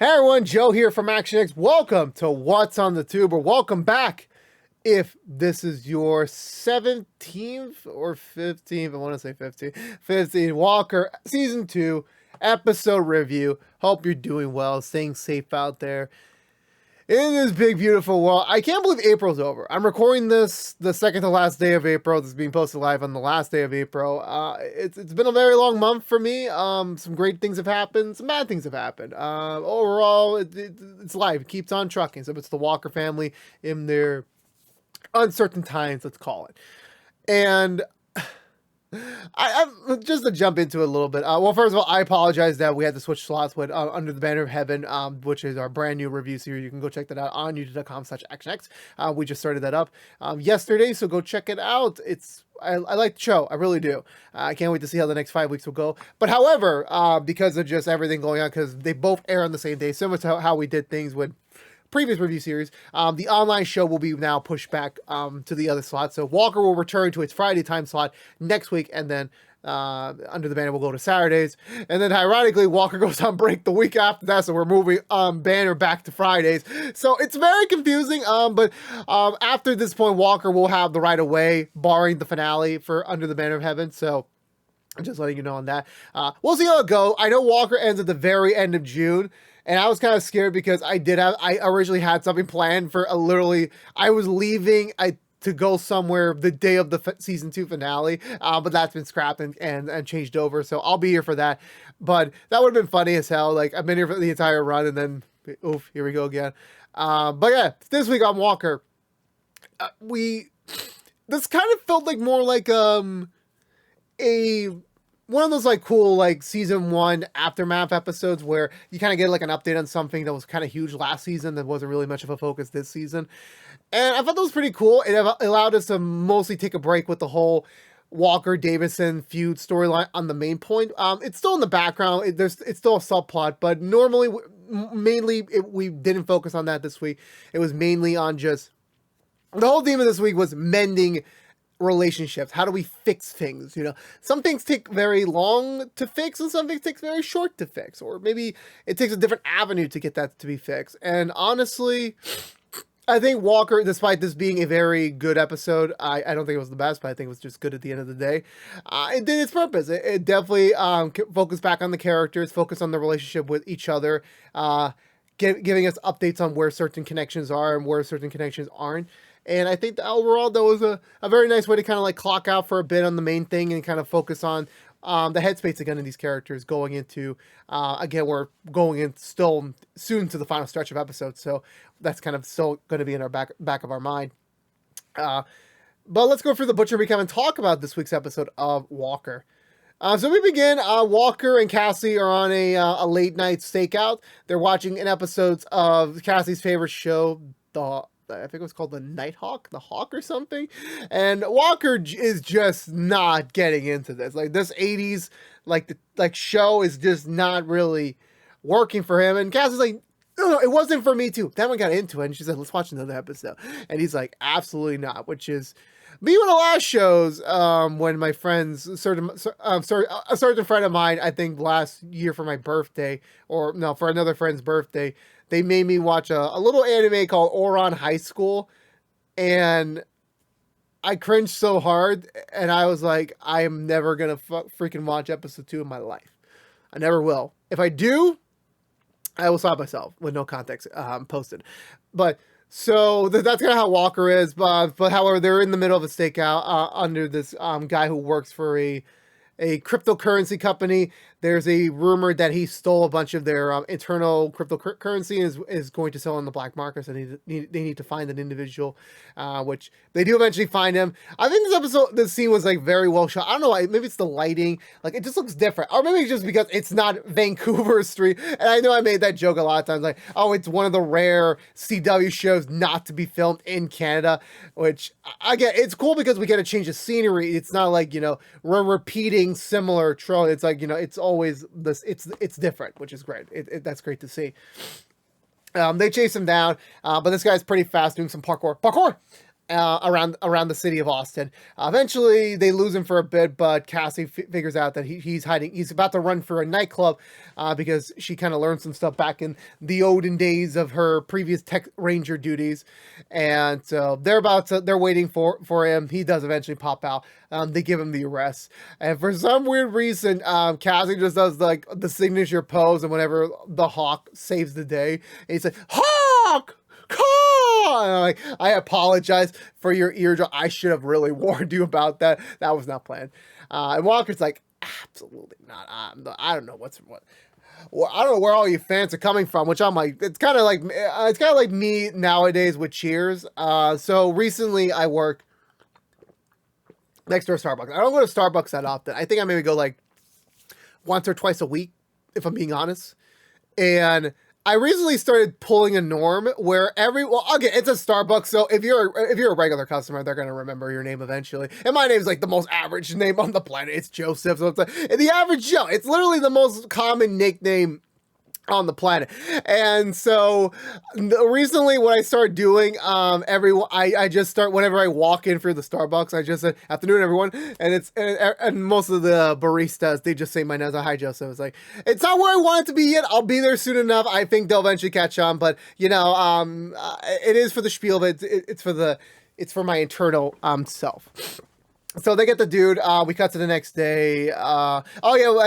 Hey everyone, Joe here from ActionX. Welcome to What's on the Tube, or welcome back if this is your 17th or 15th, I want to say 15th Walker Season 2 episode review. Hope you're doing well, staying safe out there in this big, beautiful world. I can't believe April's over. I'm recording this the second to last day of April. This is being posted live on the last day of April. It's been a very long month for me. Some great things have happened. Some bad things have happened. Overall, it's life. It keeps on trucking. So it's the Walker family in their uncertain times, let's call it. And I'm just to jump into it a little bit. Well, first of all, I apologize that we had to switch slots with Under the Banner of Heaven, which is our brand new review series. You can go check that out on youtube.com/actionx. We just started that up yesterday, so go check it out. I like the show. I really do. I can't wait to see how the next 5 weeks will go. But however, because of just everything going on, because they both air on the same day, similar to how we did things with previous review series, the online show will be now pushed back to the other slot. So Walker will return to its Friday time slot next week, and then Under the Banner will go to Saturdays. And then ironically, Walker goes on break the week after that, so we're moving Banner back to Fridays. So it's very confusing, but after this point, Walker will have the right of way, barring the finale for Under the Banner of Heaven. So I'm just letting you know on that. We'll see how it goes. I know Walker ends at the very end of June. And I was kind of scared because I originally had something planned for I was leaving to go somewhere the day of the season 2 finale, but that's been scrapped and changed over. So I'll be here for that. But that would have been funny as hell. Like, I've been here for the entire run, and then, oof, here we go again. But yeah, this week on Walker, this kind of felt like more like one of those like cool like season 1 aftermath episodes where you kind of get like an update on something that was kind of huge last season that wasn't really much of a focus this season. And I thought that was pretty cool. It allowed us to mostly take a break with the whole Walker Davison feud storyline on the main point. It's still in the background. It's still a subplot, but normally we didn't focus on that this week. It was mainly on just the whole theme of this week was mending relationships. How do we fix things? You know, some things take very long to fix and some things take very short to fix, or maybe it takes a different avenue to get that to be fixed. And honestly, I think Walker, despite this being a very good episode, I don't think it was the best, but I think it was just good at the end of the day. It did its purpose. It definitely focused back on the characters, focused on the relationship with each other, giving us updates on where certain connections are and where certain connections aren't. And I think that overall, that was a very nice way to kind of like clock out for a bit on the main thing and kind of focus on the headspace again of these characters going into, again, we're going in still soon to the final stretch of episodes. So that's kind of still going to be in our back of our mind. But let's go through the butcher recap and talk about this week's episode of Walker. So we begin, Walker and Cassie are on a late night stakeout. They're watching an episode of Cassie's favorite show, I think it was called the Nighthawk, the Hawk or something. And Walker is just not getting into this. Like, this 80s, show is just not really working for him. And Cassie's like, no, it wasn't for me too. Then we got into it and she said, let's watch another episode. And he's like, absolutely not, which is me one of the last shows, when my friends, a certain friend of mine, I think last year for my birthday, or no, for another friend's birthday, they made me watch a little anime called Ouran High School, and I cringed so hard, and I was like, I am never gonna freaking watch episode 2 in my life. I never will. If I do, I will stop myself with no context posted. But so that's kind of how Walker is. But however, they're in the middle of a stakeout under this guy who works for a cryptocurrency company. There's a rumor that he stole a bunch of their internal cryptocurrency and is going to sell on the black market. So they need to find an individual, which they do eventually find him. I think this scene was like very well shot. I don't know, maybe it's the lighting. Like, it just looks different. Or maybe it's just because it's not Vancouver Street. And I know I made that joke a lot of times. Like, oh, it's one of the rare CW shows not to be filmed in Canada, which I get. It's cool because we get a change of scenery. It's not like, you know, we're repeating similar tropes. It's like, you know, it's always this, it's different, which is great. That's great to see. They chase him down, but this guy's pretty fast doing some parkour. around the city of Austin. Eventually, they lose him for a bit, but Cassie figures out that he's hiding. He's about to run for a nightclub because she kind of learned some stuff back in the olden days of her previous tech ranger duties, and so they're waiting for him. He does eventually pop out. They give him the arrest, and for some weird reason, Cassie just does like the signature pose, and whenever the Hawk saves the day, and he's like, "Hawk! Like, I apologize for your eardrum. I should have really warned you about that. That was not planned." And Walker's like, "Absolutely not. I don't know what. Well, I don't know where all you fans are coming from." Which I'm like, it's kind of like me nowadays with Cheers. So recently I work next door to Starbucks. I don't go to Starbucks that often. I think I maybe go like once or twice a week, if I'm being honest. And I recently started pulling a norm where it's a Starbucks, so if you're a regular customer, they're gonna remember your name eventually. And my name's like the most average name on the planet. It's Joseph. So it's like the average Joe. It's literally the most common nickname on the planet. And so recently what I started doing, I just start whenever I walk in through the Starbucks, I just say, "Afternoon, everyone." And most of the baristas, they just say my name. Hi, Joseph. It's like, it's not where I want it to be yet. I'll be there soon enough. I think they'll eventually catch on, but it is for the spiel, but it's for my internal self. So they get the dude. We cut to the next day. I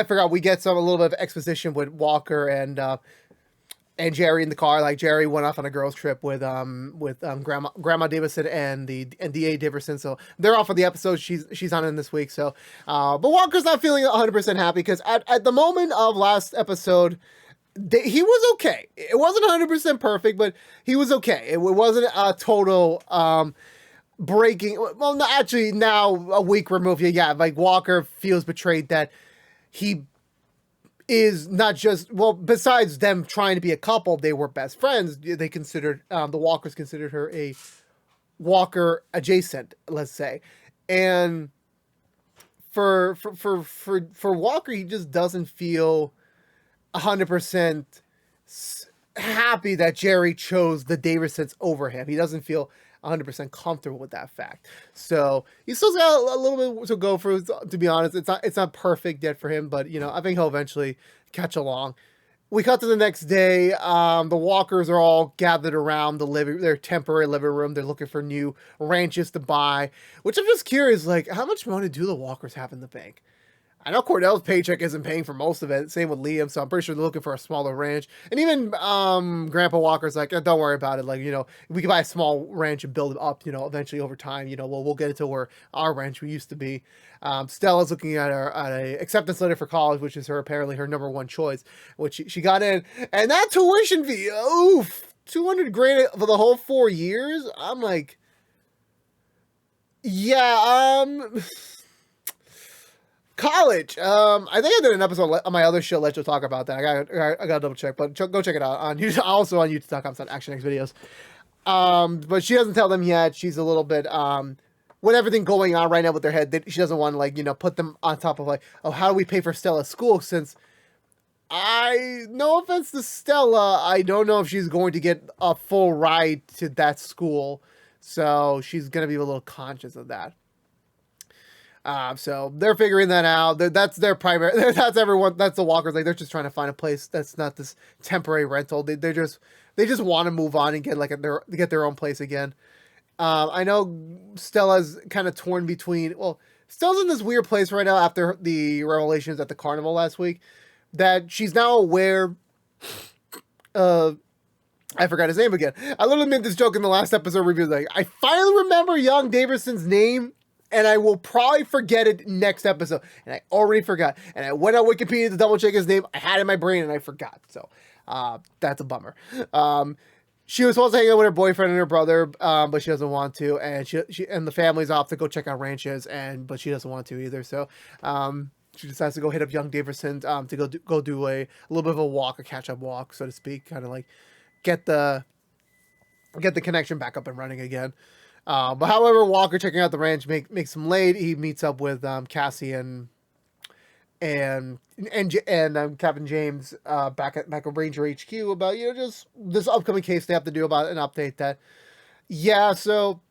forgot. We get a little bit of exposition with Walker and Jerry in the car. Like, Jerry went off on a girls' trip with Grandma Davison and the DA Davison. So they're off of the episode. She's on in this week. So, but Walker's not feeling 100% happy because at the moment of last episode, he was okay. It wasn't 100% perfect, but he was okay. It wasn't a total breaking. Well, no, actually, now a week removed, like Walker feels betrayed that he is not just, well, besides them trying to be a couple, they were best friends. They considered, the Walkers considered her a Walker adjacent, let's say. And for Walker, he just doesn't feel 100% happy that Jerry chose the Davisons over him. He doesn't feel 100% comfortable with that fact. So he still's got a little bit to go for. To be honest, it's not perfect yet for him, but I think he'll eventually catch along. We cut to the next day. The Walkers are all gathered around their temporary living room. They're looking for new ranches to buy, which I'm just curious, like, how much money do the Walkers have in the bank? I know Cordell's paycheck isn't paying for most of it. Same with Liam, so I'm pretty sure they're looking for a smaller ranch. And even Grandpa Walker's like, don't worry about it. Like, we can buy a small ranch and build it up, eventually over time. We'll get it to where our ranch we used to be. Stella's looking at a acceptance letter for college, which is apparently her number one choice, which she got in. And that tuition fee, oof, $200,000 for the whole 4 years. I'm like, college. I think I did an episode on my other show. Let's just talk about that. I got to double check, but go check it out on YouTube, also on youtube.com/ActionX videos. But she doesn't tell them yet. She's a little bit with everything going on right now with their head. She doesn't want to put them on top of how do we pay for Stella's school? Since no offense to Stella, I don't know if she's going to get a full ride to that school. So she's gonna be a little conscious of that. So they're figuring that out. That's their primary. That's everyone. That's the Walkers. Like, they're just trying to find a place that's not this temporary rental. They just want to move on and get their own place again. I know Stella's kind of torn between. Well, Stella's in this weird place right now after the revelations at the carnival last week, that she's now aware. I forgot his name again. I literally made this joke in the last episode review. Like, I finally remember young Davison's name, and I will probably forget it next episode. And I already forgot. And I went on Wikipedia to double check his name. I had it in my brain and I forgot. So that's a bummer. She was supposed to hang out with her boyfriend and her brother, but she doesn't want to. And she and the family's off to go check out ranches, but she doesn't want to either. So she decides to go hit up young Davison to go do a little bit of a walk, a catch-up walk, so to speak. Kind of like get the connection back up and running again. But however, Walker checking out the ranch makes him late. He meets up with Cassie and Captain James back at Ranger HQ about just this upcoming case they have to do about an update that. Yeah, so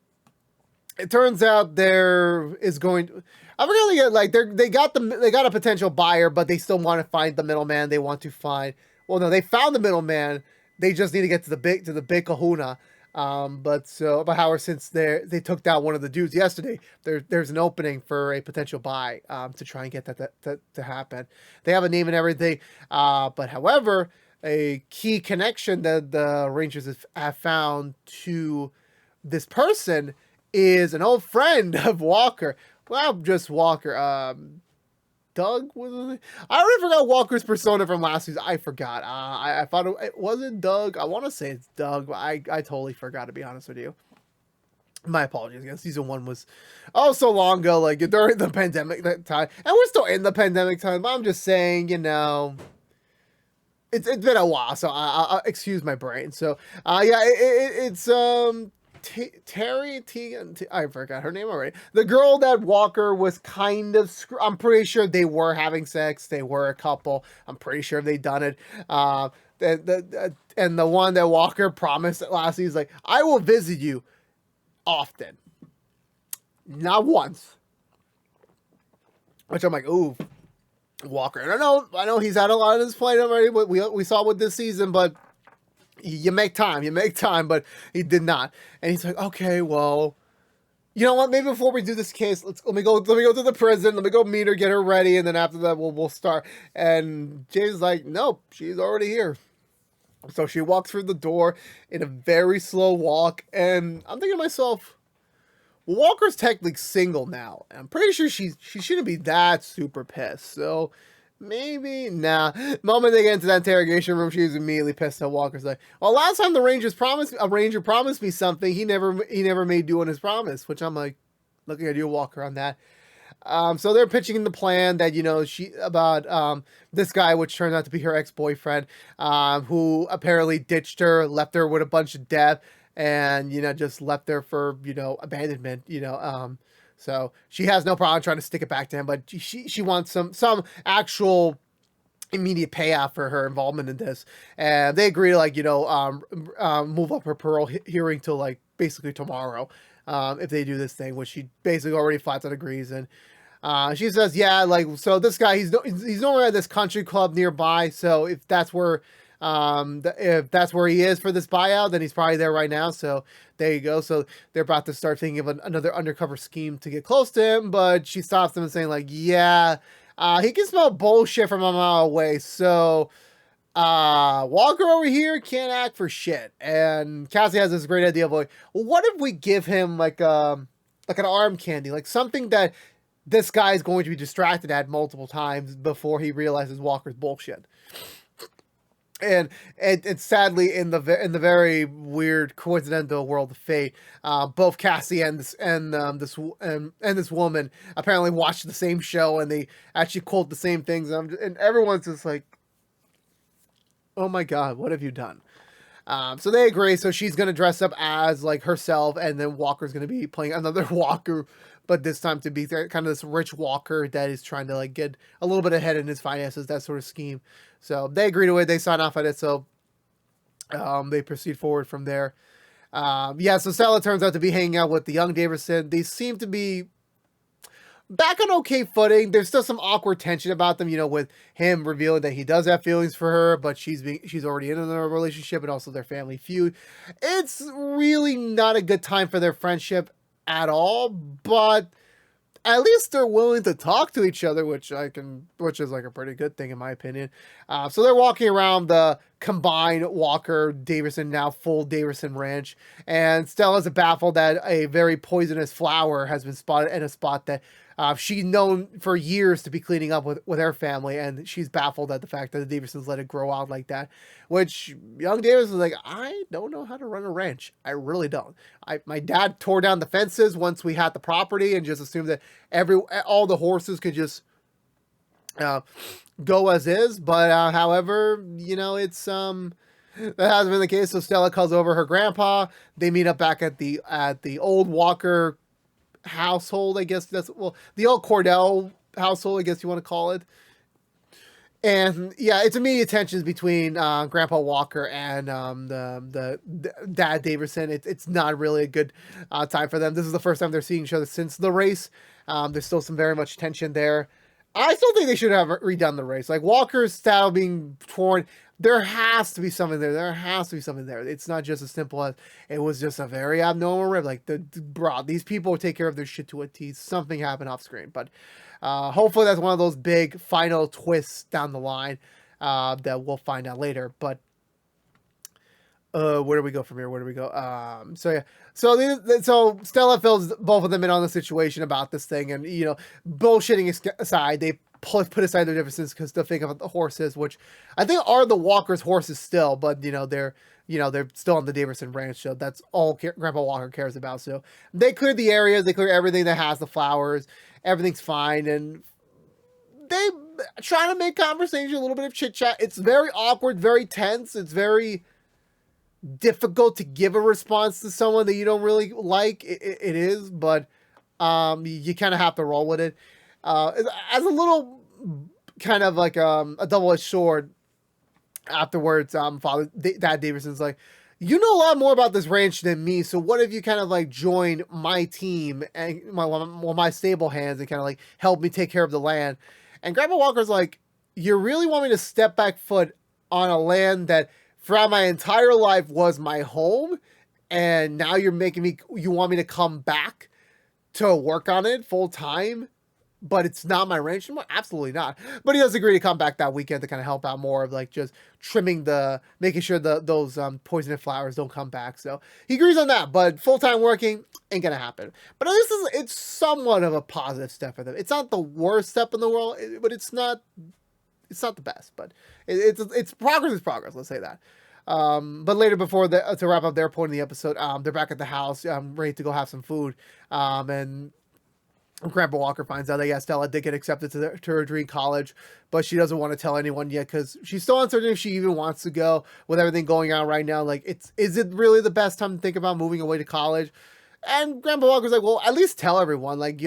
it turns out there is going to, I'm really get like they got a potential buyer, but they still want to find the middleman. They want to find, well, no, they found the middleman. They just need to get to the big kahuna. But however, since they took down one of the dudes yesterday, there's an opening for a potential buy to try and get that to happen. They have a name and everything, but however, a key connection that the Rangers have found to this person is an old friend of Walker. Well, just Walker. Doug was his name? I already forgot Walker's persona from last season. I forgot. I thought it wasn't Doug. I want to say it's Doug, but I totally forgot, to be honest with you. My apologies again. Season 1 was so long ago, like during the pandemic time, and we're still in the pandemic time. But I'm just saying, it's been a while, so I excuse my brain. So yeah, it's Terry Tegan. I forgot her name already. The girl that Walker was kind of. I'm pretty sure they were having sex. They were a couple. I'm pretty sure they done it. And the one that Walker promised last season, like, I will visit you often, not once. Which I'm like, ooh, Walker. And I know he's had a lot of his plate already. But we saw with this season, but. You make time, but he did not. And he's like, okay, well, you know what? Maybe before we do this case, let me go to the prison. Let me go meet her, get her ready, and then after that, we'll start. And James is like, nope, she's already here. So she walks through the door in a very slow walk, and I'm thinking to myself, well, Walker's technically single now. I'm pretty sure she shouldn't be that super pissed. So. Maybe, nah. The moment they get into that interrogation room, she's immediately pissed at Walker's like, well, last time a ranger promised me something, he never made do on his promise, which I'm like, looking at you, Walker, on that. So they're pitching in the plan that, this guy, which turned out to be her ex-boyfriend, who apparently ditched her, left her with a bunch of debt, and, just left her for, abandonment, So she has no problem trying to stick it back to him, but she wants some actual immediate payoff for her involvement in this. And they agree to move up her parole hearing till basically tomorrow, if they do this thing, which she basically already flat out agrees. And she says, yeah, so this guy, he's nowhere at this country club nearby. So if that's where he is for this buyout, then he's probably there right now. So there you go. So they're about to start thinking of another undercover scheme to get close to him, but she stops them and saying yeah, he can smell bullshit from a mile away. So Walker over here can't act for shit. And Cassie has this great idea of well, what if we give him an arm candy, something that this guy is going to be distracted at multiple times before he realizes Walker's bullshit. And sadly, in the very weird coincidental world of fate, both Cassie and this woman apparently watched the same show, and they actually quote the same things, and everyone's just like, "Oh my god, what have you done?" So they agree. So she's gonna dress up as herself, and then Walker's gonna be playing another Walker, but this time to be kind of this rich Walker that is trying to get a little bit ahead in his finances, that sort of scheme. So they agree to it. They sign off on it. So they proceed forward from there. So Stella turns out to be hanging out with the young Davison. They seem to be back on okay footing. There's still some awkward tension about them, with him revealing that he does have feelings for her, but she's already in a relationship, and also their family feud. It's really not a good time for their friendship at all, but at least they're willing to talk to each other, which is a pretty good thing in my opinion. So they're walking around the combined Walker Davison, now full Davison ranch, and Stella's baffled that a very poisonous flower has been spotted in a spot that she's known for years to be cleaning up with her family, and she's baffled at the fact that the Davisons let it grow out like that, which young Davis is like, I don't know how to run a ranch. I really don't. My dad tore down the fences once we had the property and just assumed that all the horses could just go as is, but however, it's that hasn't been the case. So Stella calls over her grandpa. They meet up back at the old Walker household, I guess the old Cordell household, I guess you want to call it. And yeah, it's immediate tensions between Grandpa Walker and the Dad Davison. It's not really a good time for them. This is the first time they're seeing each other since the race. There's still some very much tension there. I still think they should have redone the race. Like Walker's style being torn, there has to be something there. There has to be something there. It's not just as simple as it was just a very abnormal rip. Like bro, these people take care of their shit to a T. Something happened off screen, but hopefully that's one of those big final twists down the line that we'll find out later. But where do we go from here? Where do we go? So yeah, so Stella fills both of them in on the situation about this thing, and bullshitting aside, they put aside their differences because they'll think of the horses, which I think are the Walker's horses still, but they're still on the Davison Ranch, so that's all Grandpa Walker cares about. So they cleared the areas, they clear everything that has the flowers, everything's fine, and they try to make conversation, a little bit of chit chat. It's very awkward, very tense. It's very difficult to give a response to someone that you don't really like. It is, but you kind of have to roll with it. As a little kind of like a double-edged sword. Afterwards, Dad Davison's like, you know a lot more about this ranch than me, so what if you kind of like join my team and my stable hands and kind of like help me take care of the land? And Grandpa Walker's like, you really want me to step back foot on a land that throughout my entire life was my home, and now you want me to come back to work on it full time? But it's not my ranch anymore? Absolutely not. But he does agree to come back that weekend to kind of help out more of like just making sure those poisonous flowers don't come back. So he agrees on that, but full-time working ain't gonna happen. But at least it's somewhat of a positive step for them. It's not the worst step in the world, but it's not the best. But it's progress is progress. Let's say that. But later, to wrap up their point in the episode, they're back at the house, ready to go have some food, and Grandpa Walker finds out that Stella did get accepted to her dream college, but she doesn't want to tell anyone yet because she's still uncertain if she even wants to go with everything going on right now. Like, is it really the best time to think about moving away to college? And Grandpa Walker's like, well, at least tell everyone. Like,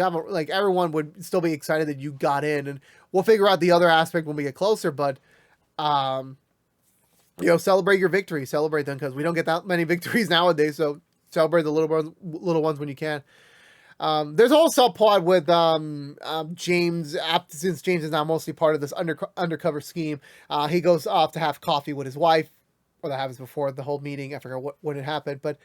everyone would still be excited that you got in, and we'll figure out the other aspect when we get closer. But, celebrate your victory, celebrate them, because we don't get that many victories nowadays. So celebrate the little ones when you can. There's a whole subplot with James, since James is now mostly part of this undercover scheme. He goes off to have coffee with his wife, or that happens before the whole meeting. I forget when it happened, but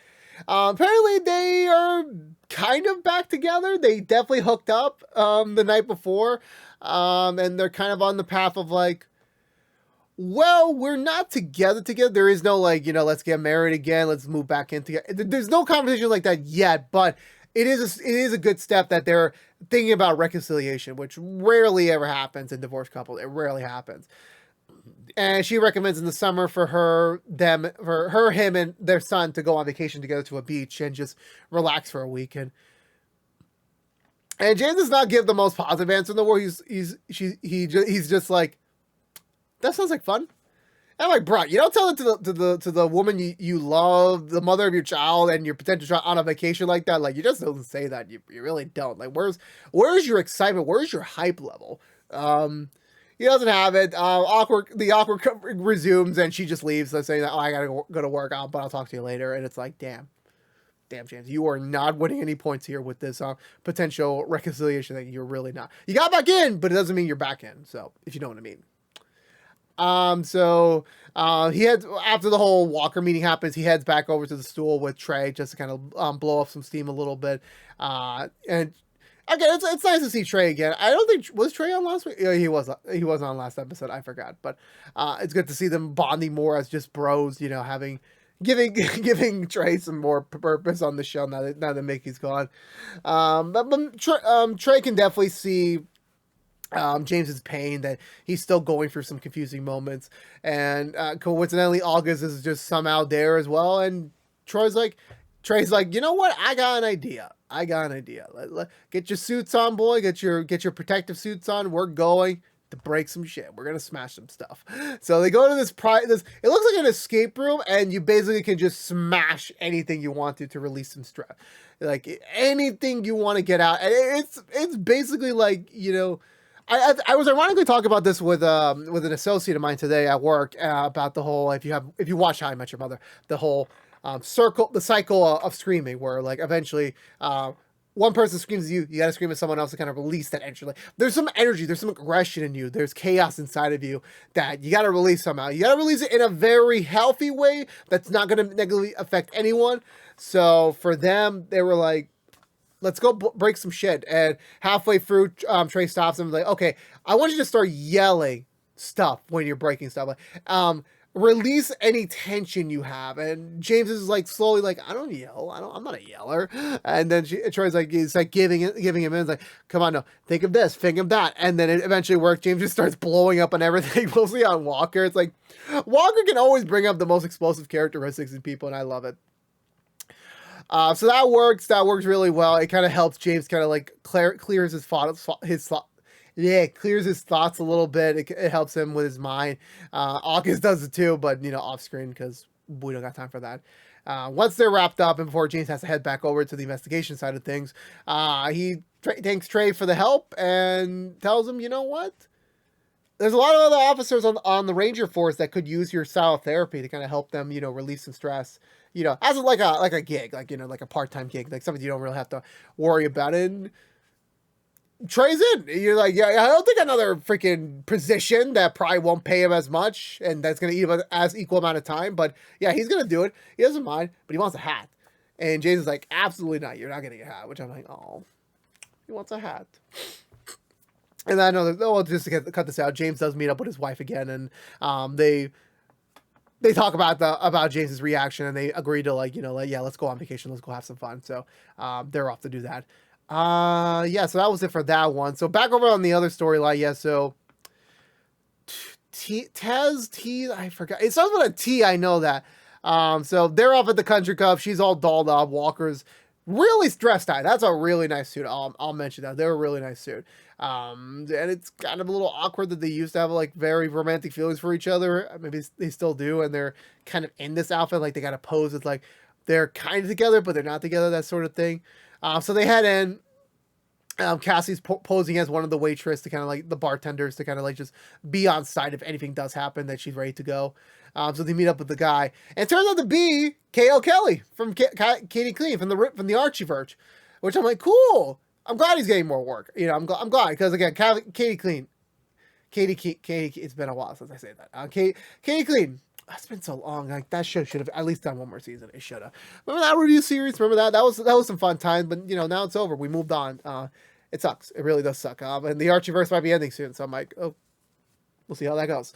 apparently they are kind of back together. They definitely hooked up the night before, and they're kind of on the path of like, well, we're not together. There is no like, let's get married again, let's move back in together. There's no conversation like that yet, but it is a good step that they're thinking about reconciliation, which rarely ever happens in divorced couples. It rarely happens. And she recommends in the summer for him, and their son to go on vacation together to a beach and just relax for a weekend. And James does not give the most positive answer in the world. He's just like, that sounds like fun. And I'm like, bro, you don't tell it to the woman you love, the mother of your child, and your potential child on a vacation like that. Like, you just don't say that. You really don't. Like, where's your excitement? Where's your hype level? He doesn't have it. The awkward resumes, and she just leaves, saying that, I gotta go to work, but I'll talk to you later. And it's like, damn, James, you are not winning any points here with this potential reconciliation that you're really not. You got back in, but it doesn't mean you're back in. So, if you know what I mean. He heads, after the whole Walker meeting happens, he heads back over to the stool with Trey just to kind of blow off some steam a little bit. And again, it's nice to see Trey again. I don't think, was Trey on last week? Yeah, he was on last episode. I forgot, but it's good to see them bonding more as just bros. Giving Trey some more purpose on the show now that Mickey's gone. But Trey can definitely see James's pain, that he's still going through some confusing moments, and coincidentally August is just somehow there as well, and Trey's like, you know what, I got an idea. Get your suits on, boy, get your protective suits on, we're going to break some shit, we're gonna smash some stuff. So they go to this it looks like an escape room, and you basically can just smash anything you want to release some stress, like anything you want to get out, and it's basically like, I was ironically talking about this with an associate of mine today at work about the whole if you watch How I Met Your Mother, the whole the cycle of screaming, where like eventually one person screams at you, you gotta scream at someone else to kind of release that energy. Like, there's some energy, there's some aggression in you, there's chaos inside of you that you gotta release somehow. You gotta release it in a very healthy way that's not gonna negatively affect anyone. So for them, they were like, let's go break some shit. And halfway through, Trey stops him, like, okay, I want you to start yelling stuff when you're breaking stuff. Like, release any tension you have. And James is like slowly like, I don't yell. I'm not a yeller. And then Troy's like, he's like giving him in. It's like, come on, no, think of this, think of that. And then it eventually works. James just starts blowing up on everything, mostly on Walker. It's like, Walker can always bring up the most explosive characteristics in people, and I love it. So that works really well. It kind of helps James kind of like clears his thoughts, clears his thoughts a little bit. It helps him with his mind. August does it too, but off screen because we don't got time for that. Once they're wrapped up and before James has to head back over to the investigation side of things, he thanks Trey for the help and tells him, you know what? There's a lot of other officers on the Ranger Force that could use your style of therapy to kind of help them, release some stress. As like a gig, like like a part-time gig, like something you don't really have to worry about. And Trey's in. You're like, yeah, I don't think another freaking position that probably won't pay him as much and that's gonna eat him as equal amount of time. But yeah, he's gonna do it. He doesn't mind, but he wants a hat. And Jason's like, absolutely not. You're not getting a hat. Which I'm like, oh, he wants a hat. And I know that, just to cut this out, James does meet up with his wife again, and they talk about James's reaction, and they agree to yeah, let's go on vacation, let's go have some fun. So they're off to do that. Yeah, so that was it for that one. So back over on the other storyline, yeah. So Tez, I forgot. It starts with a T. I know that. So they're off at the country club. She's all dolled up. Walker's really stressed out. That's a really nice suit. I'll mention that. They're a really nice suit. And it's kind of a little awkward that they used to have like very romantic feelings for each other. Maybe they still do, and they're kind of in this outfit, like they got to pose as like they're kind of together, but they're not together, that sort of thing. So they head in. Cassie's posing as one of the waitress to kind of like the bartenders to kind of like just be on site if anything does happen, that she's ready to go. So they meet up with the guy, and it turns out to be K.O. Kelly from Katie Clean from the Archieverse, which I'm like, cool. I'm glad he's getting more work. I'm glad because again, Katie Clean, Katie. It's been a while since I say that. Katie Clean. That's been so long. Like that should have at least done one more season. It should have. Remember that review series? Remember that? That was some fun times. But now it's over. We moved on. It sucks. It really does suck. And the Archieverse might be ending soon. So I'm like, oh, we'll see how that goes.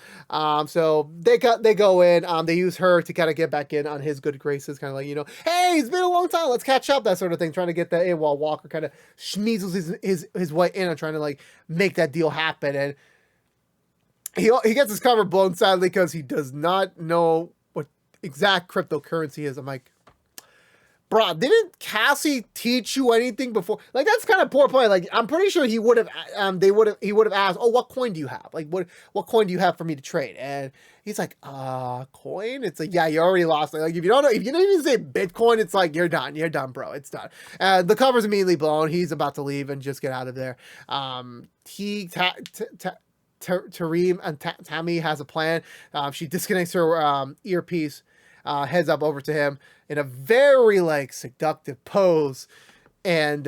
So they go in. They use her to kind of get back in on his good graces. Kind of like, hey, it's been a long time. Let's catch up. That sort of thing. Trying to get that in while Walker kind of schmeezels his way in and trying to like make that deal happen. And he gets his cover blown, sadly, because he does not know what exact cryptocurrency is. I'm like, bro, didn't Cassie teach you anything before? Like, that's kind of poor play. Like, I'm pretty sure he would have asked, oh, what coin do you have? Like, what coin do you have for me to trade? And he's like, coin? It's like, yeah, you already lost. Like, if you don't even say Bitcoin, it's like, you're done, bro. It's done. The cover's immediately blown. He's about to leave and just get out of there. Tareem and Tammy has a plan. She disconnects her earpiece, heads up over to him in a very like seductive pose, and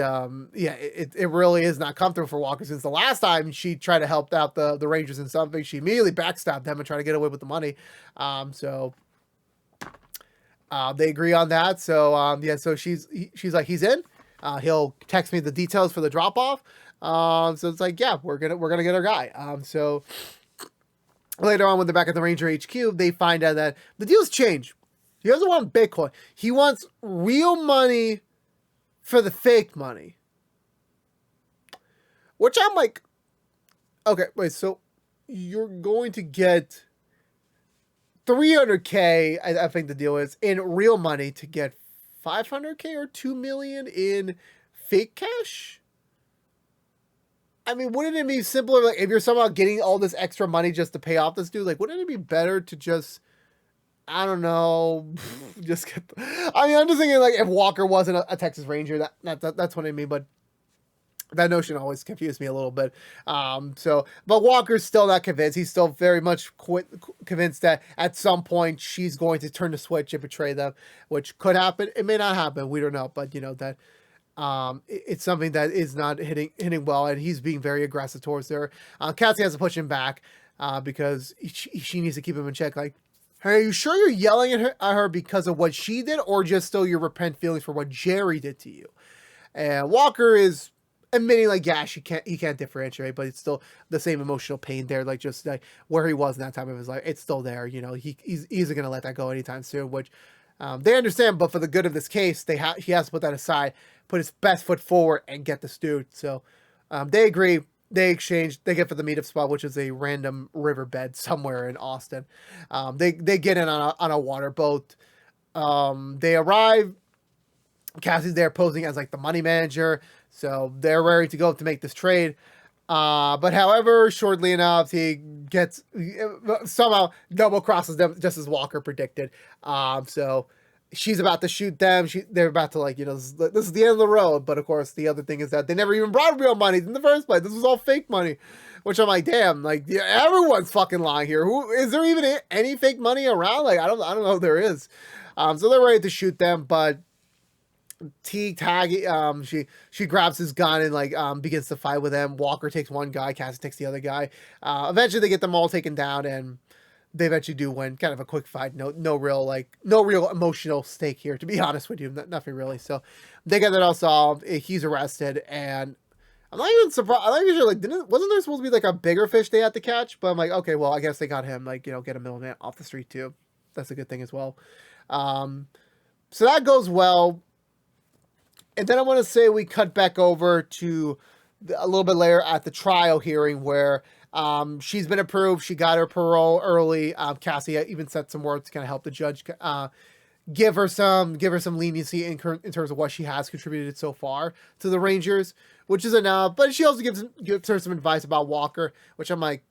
yeah, it really is not comfortable for Walker, since the last time she tried to help out the Rangers in something, she immediately backstabbed them and tried to get away with the money. So they agree on that. So yeah, so she's like, he's in. He'll text me the details for the drop off. So it's like, yeah, we're gonna get our guy. So later on, when they're back at the Ranger HQ, they find out that the deal's changed. He doesn't want Bitcoin. He wants real money for the fake money. Which I'm like, okay, wait, so you're going to get $300K, I think the deal is, in real money to get $500K or $2 million in fake cash? I mean, wouldn't it be simpler, like, if you're somehow getting all this extra money just to pay off this dude? Like, wouldn't it be better to just, I don't know, just get... I mean, I'm just thinking, like, if Walker wasn't a Texas Ranger, that's what I mean, but That notion always confused me a little bit. But Walker's still not convinced. He's still very much convinced that at some point she's going to turn the switch and betray them, which could happen. It may not happen. We don't know. But that it's something that is not hitting well, and he's being very aggressive towards her. Cassie has to push him back because she needs to keep him in check. Like, hey, are you sure you're yelling at her because of what she did, or just still your repent feelings for what Jerry did to you? And Walker is admitting, like, yeah, he can't differentiate, but it's still the same emotional pain there, like just like where he was in that time of his life. It's still there, he's easily gonna let that go anytime soon, which they understand. But for the good of this case, he has to put that aside, put his best foot forward, and get this dude. So they agree. They exchange. They get for the meetup spot, which is a random riverbed somewhere in Austin. They get in on a water boat. They arrive. Cassie's there posing as like the money manager, so they're ready to go to make this trade. But however, shortly enough, he gets somehow double crosses them, just as Walker predicted. So she's about to shoot them. They're about to, like, this is the end of the road. But of course, the other thing is that they never even brought real money in the first place. This was all fake money, which I'm like, damn, like, yeah, everyone's fucking lying here. Who is there even any fake money around? Like, I don't know if there is. So they're ready to shoot them, but she grabs his gun and like begins to fight with him. Walker takes one guy, Cassie takes the other guy. Eventually they get them all taken down, and they eventually do win. Kind of a quick fight. No real emotional stake here, to be honest with you. Nothing really. So they get that all solved. He's arrested, and I'm not even surprised. I'm not even sure, like, wasn't there supposed to be like a bigger fish they had to catch? But I'm like, okay, well, I guess they got him. Like, get a middleman off the street too. That's a good thing as well. So that goes well. And then I want to say we cut back over to a little bit later at the trial hearing where she's been approved. She got her parole early. Cassie even said some words to kind of help the judge give her some leniency in terms of what she has contributed so far to the Rangers, which is enough. But she also gives her some advice about Walker, which I'm like,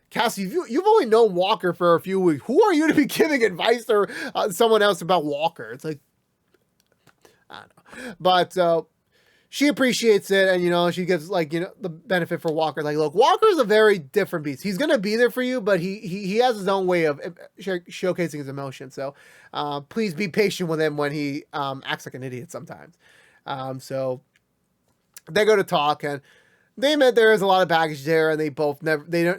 Cassie, you've only known Walker for a few weeks. Who are you to be giving advice to someone else about Walker? It's like, I don't know. But she appreciates it, and she gives, like, the benefit for Walker. Like, look, Walker's a very different beast. He's gonna be there for you, but he has his own way of showcasing his emotions. So please be patient with him when he acts like an idiot sometimes. So they go to talk, and they admit there is a lot of baggage there, and they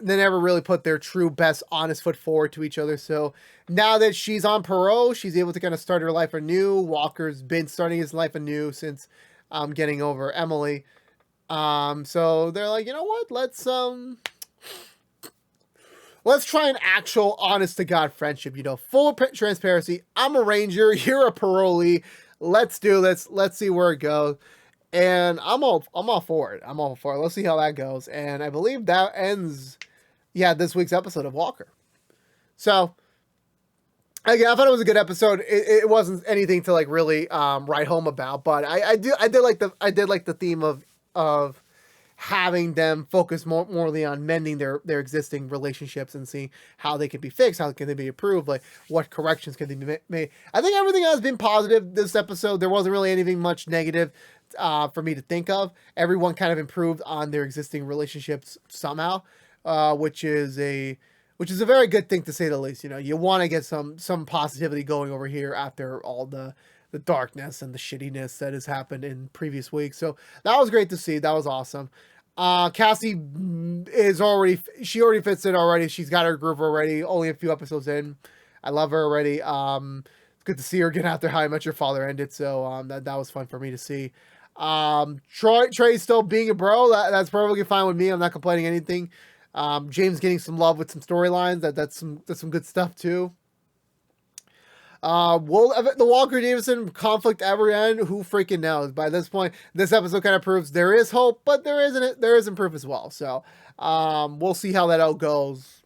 never really put their true best honest foot forward to each other. So now that she's on parole, she's able to kind of start her life anew. Walker's been starting his life anew since getting over Emily. So they're like, you know what? Let's try an actual honest to God friendship, full of transparency. I'm a Ranger, you're a parolee. Let's do this. Let's see where it goes. And I'm all for it. Let's see how that goes. And I believe that ends, this week's episode of Walker. So, again, I thought it was a good episode. It wasn't anything to, like, really write home about, but I did like the theme of having them focus morely on mending their existing relationships and seeing how they can be fixed, how can they be improved, like what corrections can they be made. I think everything has been positive this episode. There wasn't really anything much negative for me to think of. Everyone kind of improved on their existing relationships somehow, which is a very good thing, to say the least. You want to get some positivity going over here after all the darkness and the shittiness that has happened in previous weeks. So that was great to see. That was awesome. Cassie already fits in already. She's got her groove already. Only a few episodes in. I love her already. It's good to see her again after How I Met Your Father ended. So that was fun for me to see. Trey's still being a bro. That's perfectly fine with me. I'm not complaining anything. James getting some love with some storylines. That's some good stuff too. Will the Walker Davison conflict ever end? Who freaking knows? By this point, this episode kind of proves there is hope, but there isn't proof as well. So, we'll see how that all goes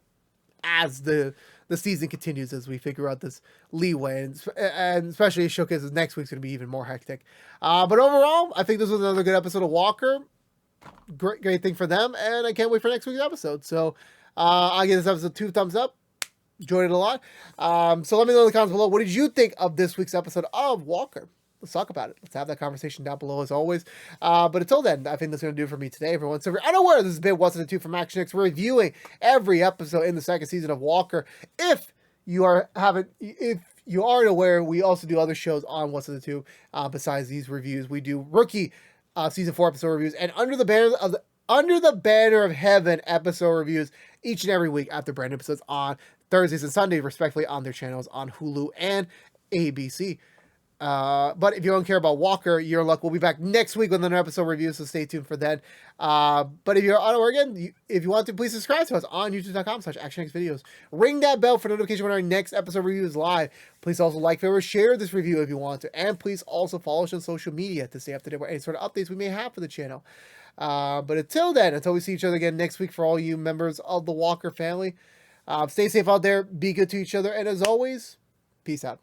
as the season continues, as we figure out this leeway, and especially showcases next week's going to be even more hectic. But overall, I think this was another good episode of Walker. Great thing for them, and I can't wait for next week's episode. So, I'll give this episode 2 thumbs up. Enjoyed it a lot. So let me know in the comments below, what did you think of this week's episode of Walker? let's talk about it. Let's have that conversation down below as always. But until then, I think that's going to do it for me today, everyone. So if you're unaware, this has been What's in the Tube from ActionX. We're reviewing every episode in the second season of Walker. If you aren't aware, we also do other shows on What's in the Tube besides these reviews. We do Rookie season 4 episode reviews and Under the Banner of Heaven episode reviews each and every week after brand new episodes on Thursdays and Sundays, respectively, on their channels on Hulu and ABC. But if you don't care about Walker, you're in luck. We'll be back next week with another episode review, so stay tuned for that. But if you're unaware again, if you want to, please subscribe to us on youtube.com/ActionX videos. Ring that bell for notification when our next episode review is live. Please also like, favorite, share this review if you want to. And please also follow us on social media to stay up to date with any sort of updates we may have for the channel. But until then, until we see each other again next week, for all you members of the Walker family, stay safe out there, be good to each other, and as always, peace out.